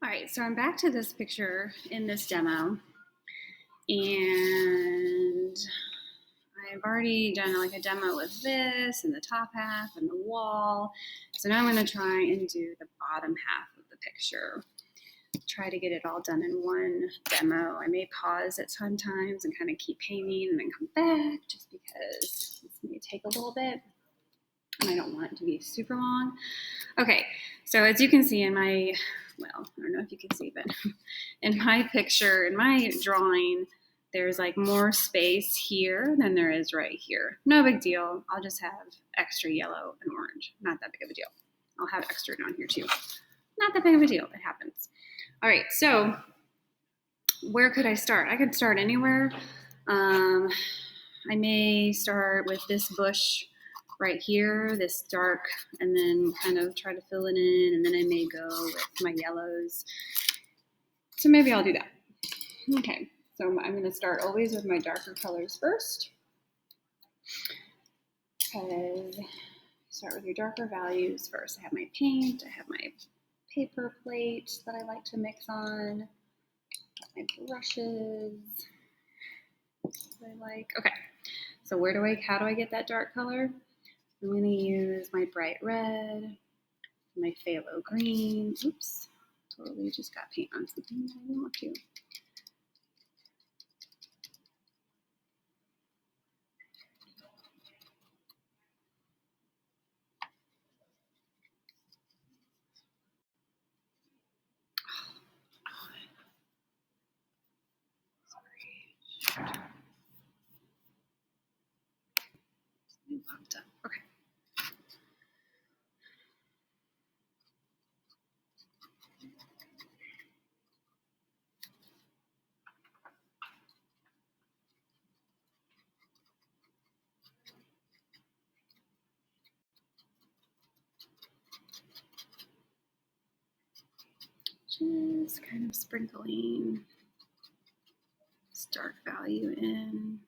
All right, so I'm back to this picture in this demo, and I've already done like a demo with this and the top half and the wall. So now I'm going to try and do the bottom half of the picture. Try to get it all done in one demo. I may pause at sometimes and kind of keep painting and then come back just because this may take a little bit and I don't want it to be super long. Okay, so as you can see in my, well, I don't know if you can see, but in my picture, in my drawing, there's like more space here than there is right here. No big deal. I'll just have extra yellow and orange. Not that big of a deal. I'll have extra down here too. Not that big of a deal. It happens. All right, so where could I start? I could start anywhere. I may start with this bush right here, this dark, and then kind of try to fill it in, and then I may go with my yellows. So maybe I'll do that. Okay, so I'm going to start always with my darker colors first, because start with your darker values first. I have my paint, I have my paper plate that I like to mix on, my brushes that I like. Okay, so how do I get that dark color? I'm going to use my bright red, my phthalo green. Oops, totally just got paint on something I didn't want to. Popped up. Okay. Just kind of sprinkling this dark value in.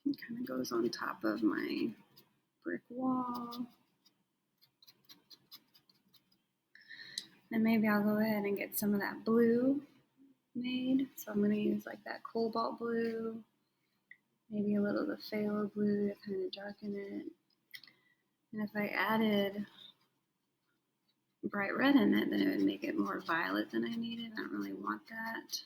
It kind of goes on top of my brick wall. And maybe I'll go ahead and get some of that blue made. So I'm going to use like that cobalt blue, maybe a little of the phthalo blue to kind of darken it. And if I added bright red in it, then it would make it more violet than I needed. I don't really want that.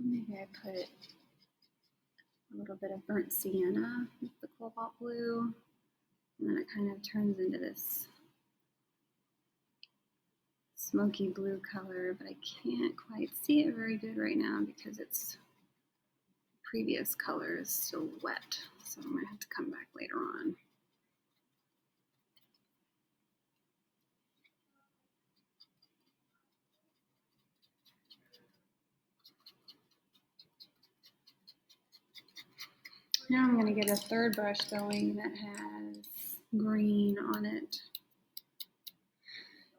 Maybe I put a little bit of burnt sienna with the cobalt blue, and then it kind of turns into this smoky blue color, but I can't quite see it very good right now because its previous color is still wet, so I'm going to have to come back later on. Now I'm going to get a third brush going that has green on it.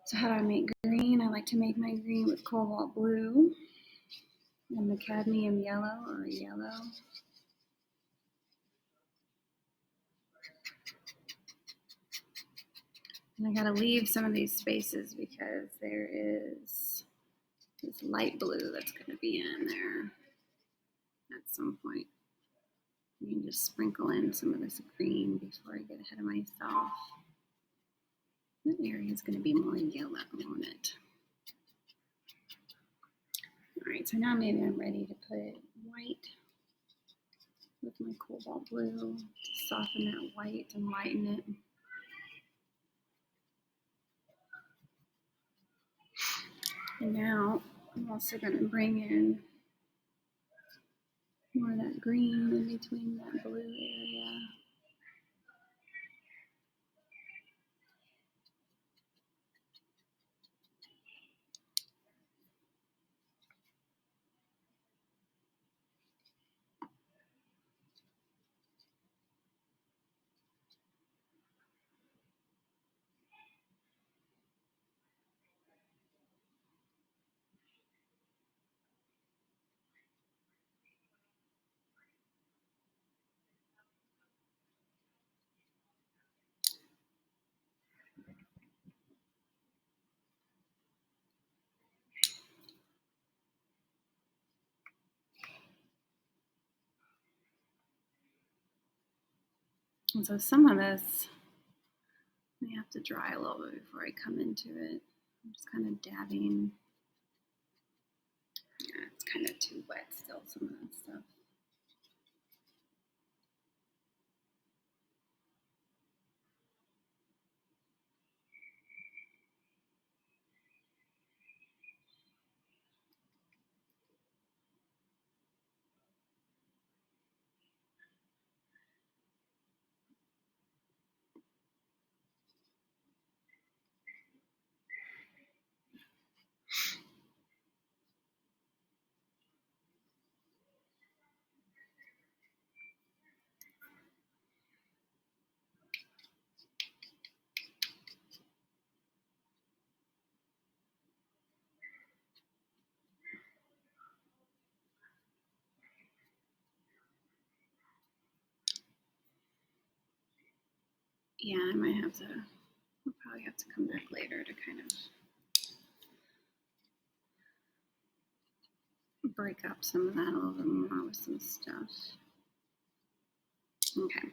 So how do I make green? I like to make my green with cobalt blue and the cadmium yellow or yellow. And I gotta leave some of these spaces because there is this light blue that's gonna be in there at some point. You can just sprinkle in some of this green before I get ahead of myself. That area is going to be more yellow on it. All right, so now maybe I'm ready to put white with my cobalt blue to soften that white and lighten it. And now I'm also going to bring in more of that green in between that blue area. And so some of this I have to dry a little bit before I come into it. I'm just kind of dabbing. Yeah, it's kind of too wet still, some of that stuff. Yeah, I might have to, I'll probably have to come back later to kind of break up some of that a little bit more with some stuff. Okay.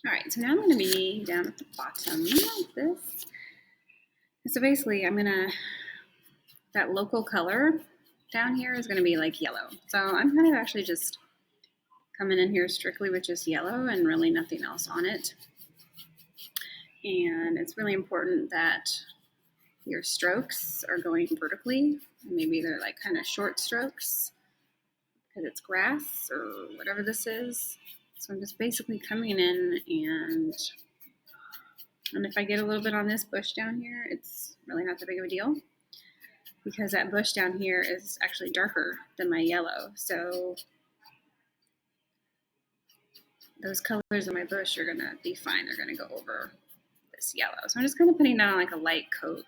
All right, so now I'm going to be down at the bottom like this. So basically I'm going to, that local color down here is going to be like yellow. So I'm kind of actually just coming in here strictly with just yellow and really nothing else on it. And it's really important that your strokes are going vertically. Maybe they're like kind of short strokes because it's grass or whatever this is. So I'm just basically coming in and if I get a little bit on this bush down here, it's really not that big of a deal because that bush down here is actually darker than my yellow. So those colors in my bush are gonna be fine. They're gonna go over this yellow. So I'm just kind of putting down like a light coat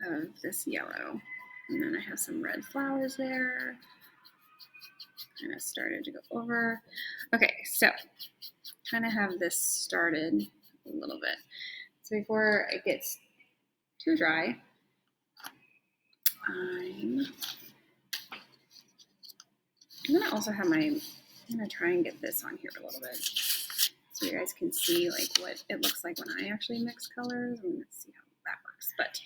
of this yellow. And then I have some red flowers there. Kind of started to go over. Okay, so kind of have this started a little bit. So before it gets too dry, I'm gonna also have I'm gonna try and get this on here a little bit so you guys can see like what it looks like when I actually mix colors. I'm gonna see how that works. But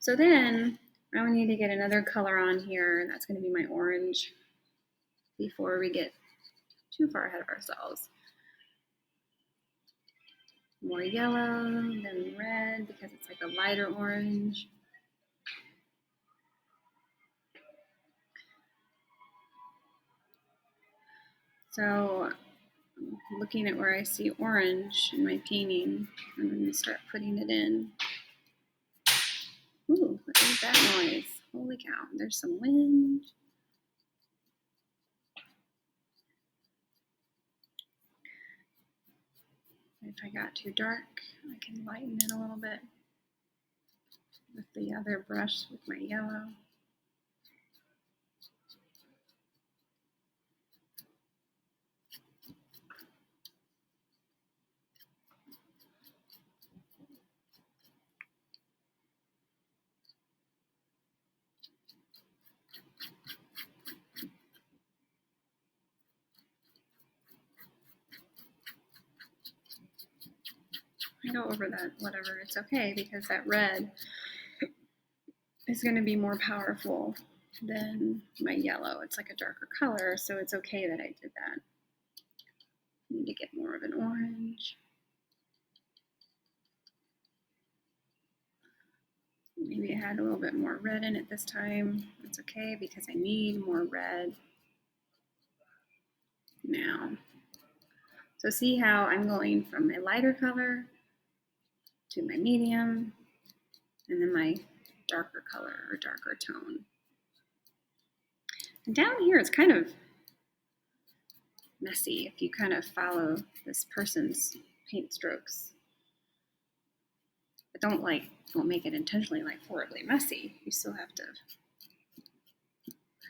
so then I will need to get another color on here, and that's gonna be my orange before we get too far ahead of ourselves. More yellow, then red because it's like a lighter orange. So looking at where I see orange in my painting, I'm going to start putting it in. Ooh, what is that noise? Holy cow, there's some wind. If I got too dark, I can lighten it a little bit with the other brush with my yellow. I go over that, whatever, it's okay because that red is going to be more powerful than my yellow. It's like a darker color, so it's okay that I did that. I need to get more of an orange. Maybe I had a little bit more red in it this time. That's okay because I need more red now. So see how I'm going from my lighter color to my medium and then my darker color or darker tone. And down here it's kind of messy if you kind of follow this person's paint strokes. But don't make it intentionally like horribly messy. You still have to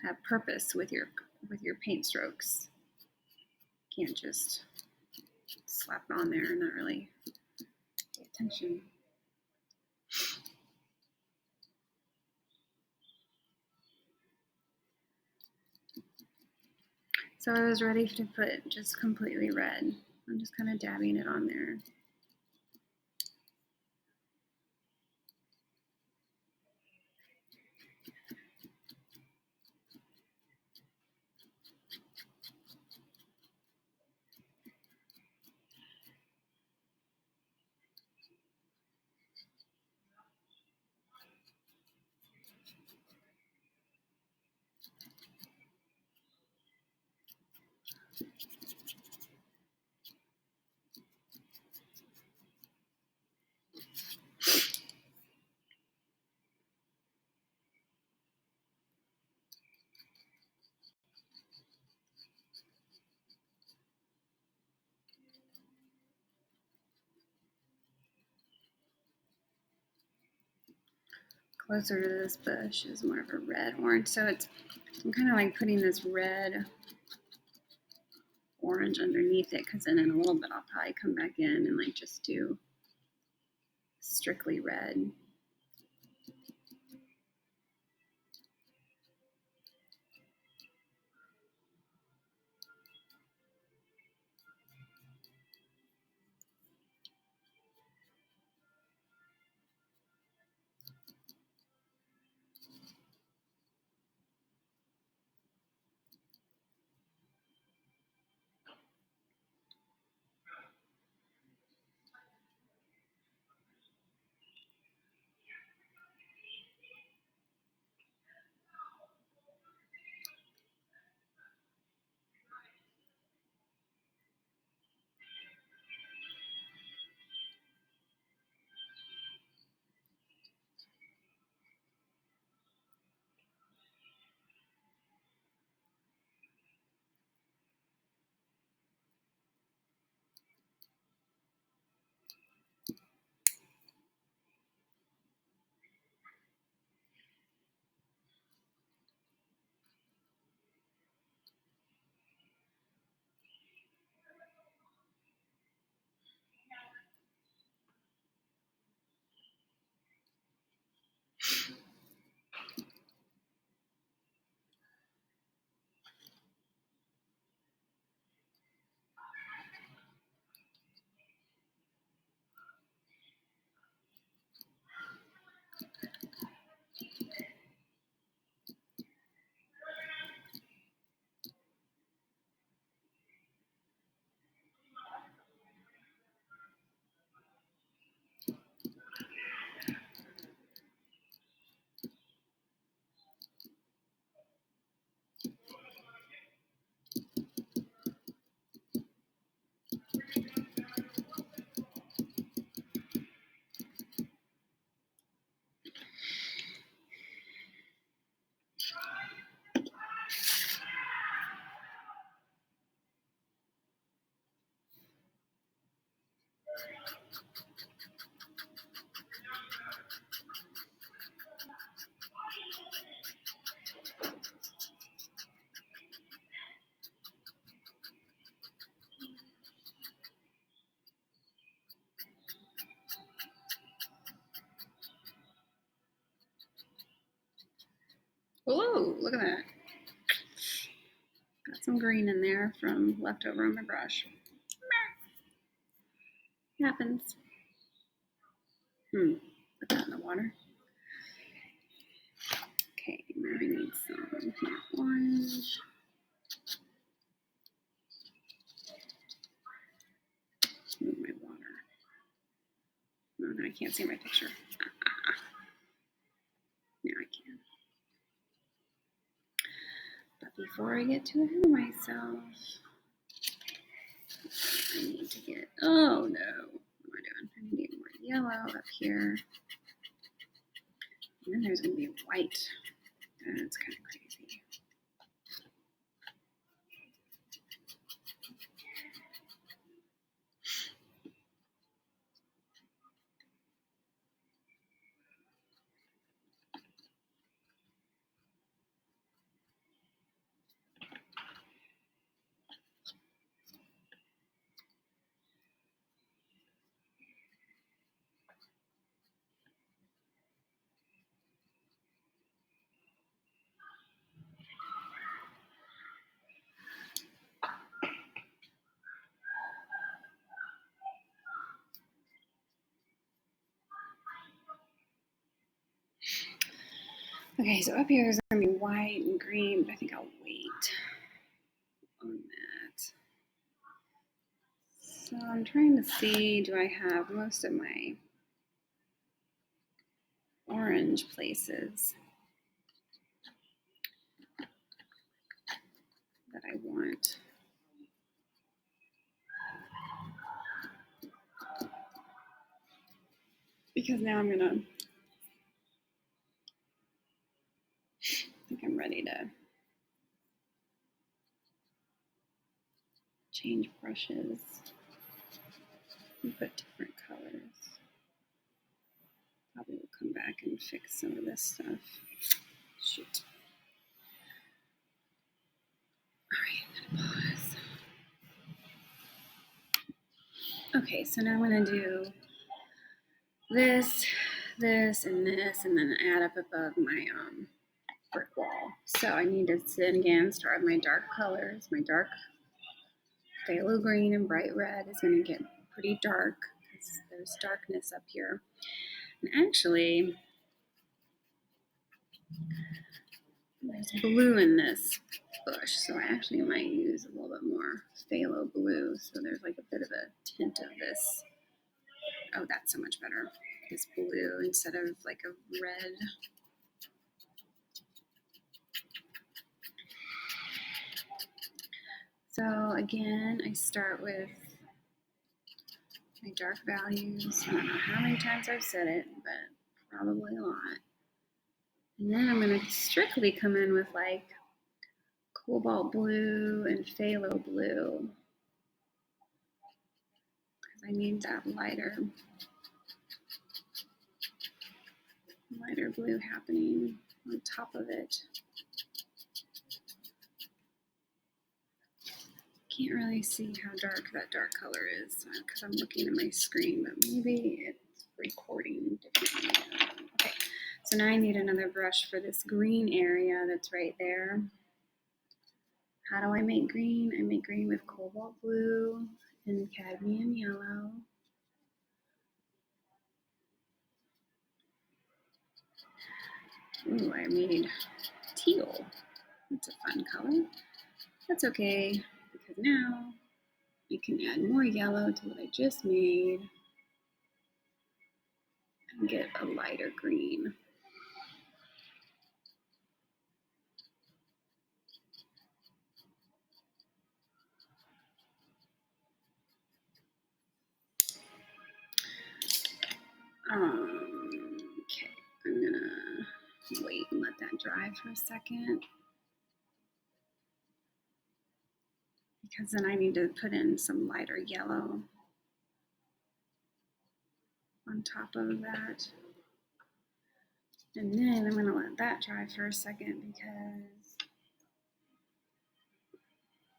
have purpose with your paint strokes. You can't just slap it on there and not really pay attention. So I was ready to put just completely red. I'm just kind of dabbing it on there. Closer to this bush is more of a red orange. So I'm kind of like putting this red orange underneath it, because then in a little bit I'll probably come back in and like just do strictly red. Whoa, look at that. Got some green in there from leftover on my brush. Happens. Put that in the water. Okay, now I need some more orange. Move my water. No, now I can't see my picture. Now I can. But before I get too ahead of myself, I need to get, oh no, what am I doing? I need more yellow up here. And then there's going to be white. That's kind of crazy. Okay, so up here is going to be white and green, but I think I'll wait on that. So I'm trying to see, do I have most of my orange places that I want? Because now I'm gonna, I think I'm ready to change brushes and put different colors. Probably will come back and fix some of this stuff. Shoot. All right, I'm gonna pause. Okay, so now I'm gonna do this, and then add up above my brick wall. So I need to then again start with my dark colors. My dark phthalo green and bright red is going to get pretty dark because there's darkness up here. And actually, there's blue in this bush, so I actually might use a little bit more phthalo blue. So there's like a bit of a tint of this. Oh, that's so much better. This blue instead of like a red. So again, I start with my dark values. I don't know how many times I've said it, but probably a lot. And then I'm going to strictly come in with like cobalt blue and phthalo blue because I need that lighter blue happening on top of it. Can't really see how dark that dark color is because I'm looking at my screen, but maybe it's recording differently. Okay, so now I need another brush for this green area that's right there. How do I make green? I make green with cobalt blue and cadmium yellow. Ooh, I made teal. That's a fun color. That's okay, because now I can add more yellow to what I just made and get a lighter green. Okay, I'm gonna wait and let that dry for a second, because then I need to put in some lighter yellow on top of that. And then I'm gonna let that dry for a second because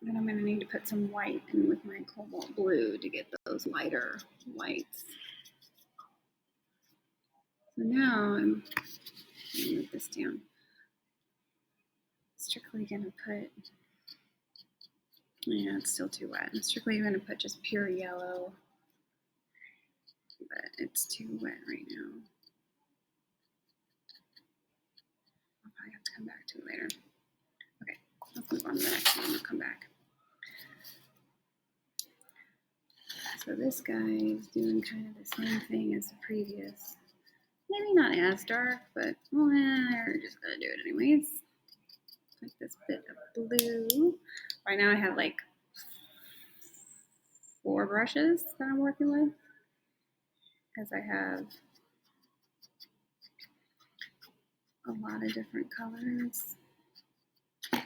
then I'm gonna need to put some white in with my cobalt blue to get those lighter whites. So now I'm gonna move this down. Strictly gonna put, yeah, it's still too wet. I'm strictly gonna put just pure yellow, but it's too wet right now. I'll probably have to come back to it later. Okay, let's move on to the next one. I'll come back. So this guy is doing kind of the same thing as the previous. Maybe not as dark, but well, we're just gonna do it anyways. Like this bit of blue. Right now I have like 4 brushes that I'm working with because I have a lot of different colors. And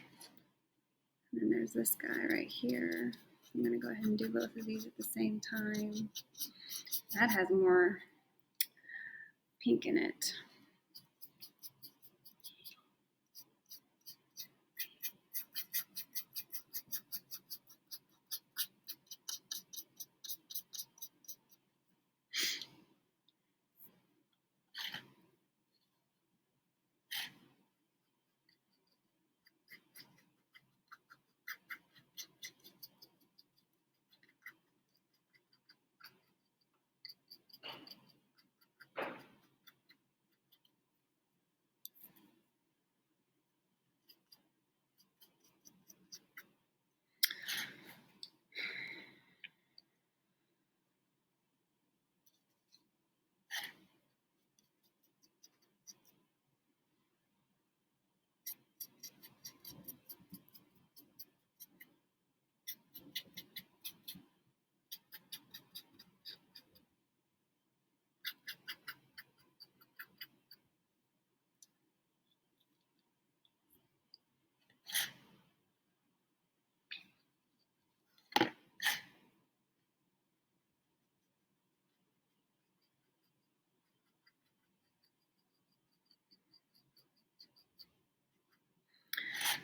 then there's this guy right here. I'm gonna go ahead and do both of these at the same time. That has more pink in it.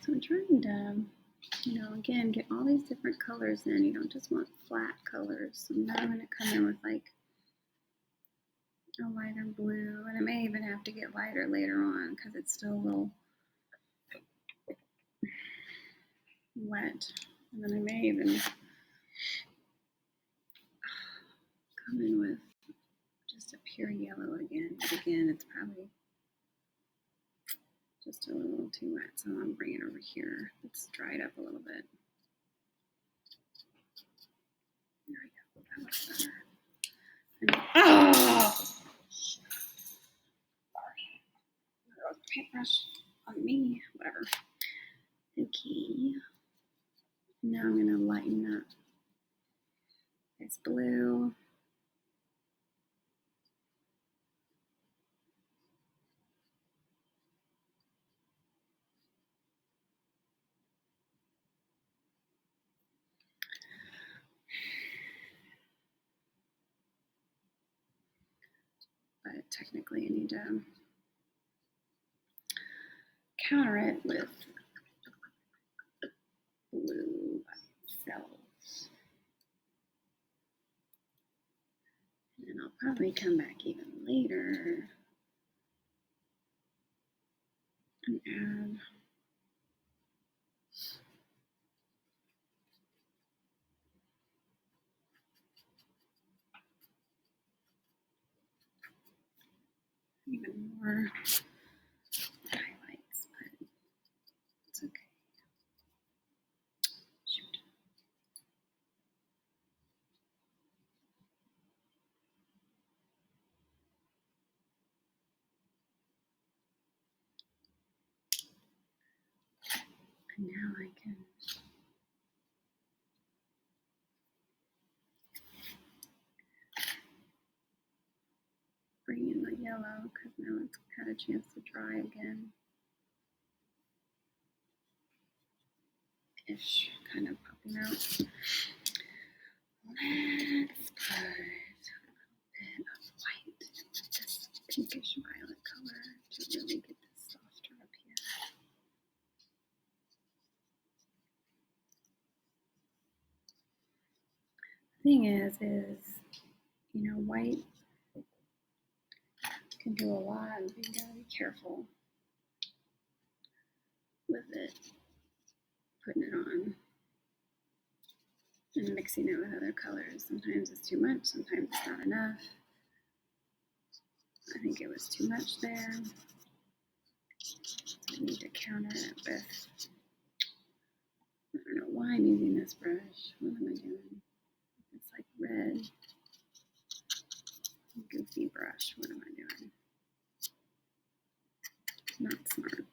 So I'm trying to, again, get all these different colors in. You don't just want flat colors. So now I'm going to come in with like a lighter blue, and I may even have to get lighter later on because it's still a little wet. And then I may even come in with just a pure yellow again. But again, it's probably just a little too wet, so I'm bringing it over here. It's dried up a little bit. There we go. That looks better. Paintbrush on me, whatever. Okay. Now I'm going to lighten up this blue. But technically I need to counter it with blue by itself. And then I'll probably come back even later and add even more highlights, but it's okay. Shoot. And now I can bring in the yellow because now it's had a chance to dry again. Ish, kind of popping out. Let's put a little bit of white with this pinkish violet color to really get this softer up here. The thing is, white can do a lot, and you gotta be careful with it, putting it on and mixing it with other colors. Sometimes it's too much, sometimes it's not enough. I think it was too much there. So I need to counter it with, I don't know why I'm using this brush. What am I doing? It's like red. Goofy brush. What am I doing? Not smart.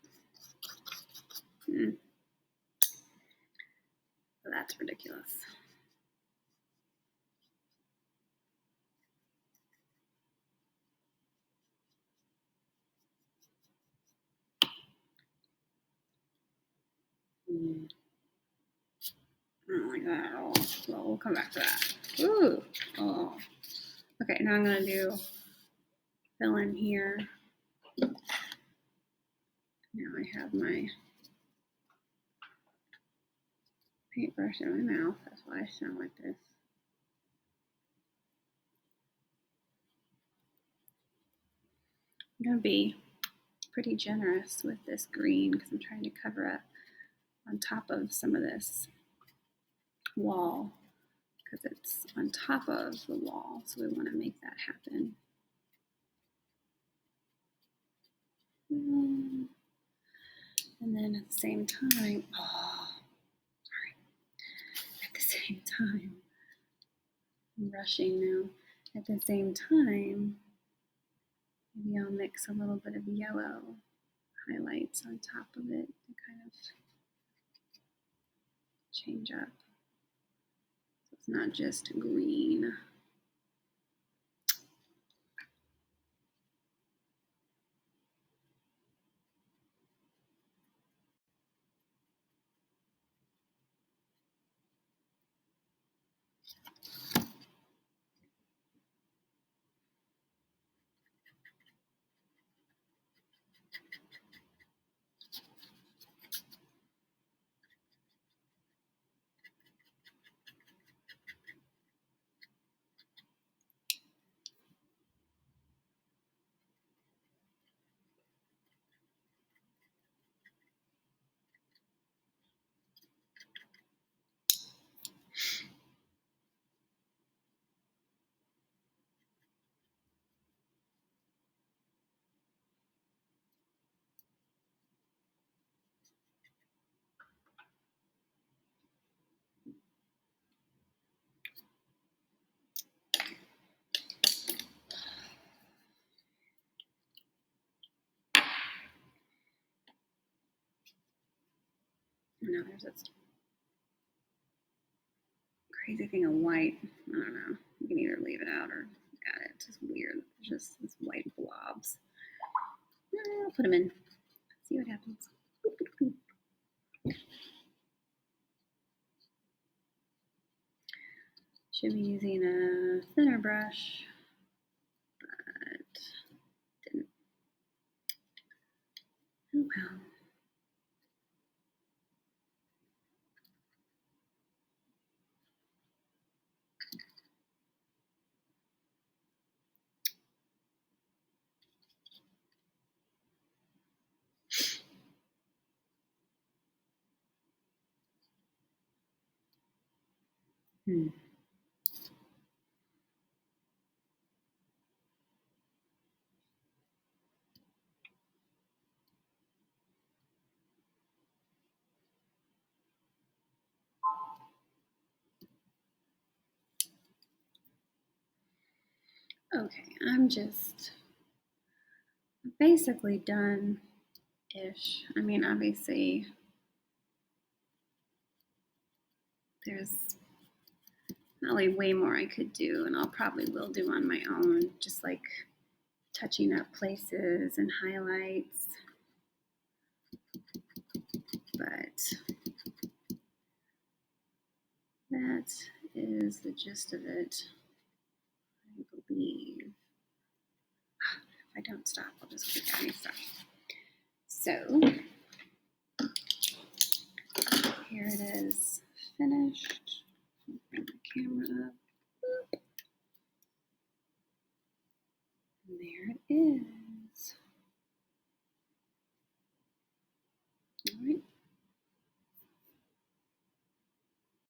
That's ridiculous. I don't like that at all. Well, we'll come back to that. Ooh. Oh. Okay, now I'm going to fill in here. Now I have my paintbrush in my mouth. That's why I sound like this. I'm going to be pretty generous with this green because I'm trying to cover up on top of some of this wall because it's on top of the wall, so we want to make that happen. And then at the same time, at the same time, I'm rushing now. At the same time, maybe I'll mix a little bit of yellow highlights on top of it to kind of change up. So it's not just green. No, there's this crazy thing of white. I don't know. You can either leave it out or add it. It's just weird. There's just these white blobs. I'll put them in. See what happens. Should be using a thinner brush, but didn't. Oh well. Okay, I'm just basically done-ish. I mean, obviously, there's probably way more I could do, and I'll probably will do on my own, just like touching up places and highlights. But that is the gist of it, I believe. If I don't stop, I'll just keep adding stuff. So here it is, finished. Bring the camera up. And there it is.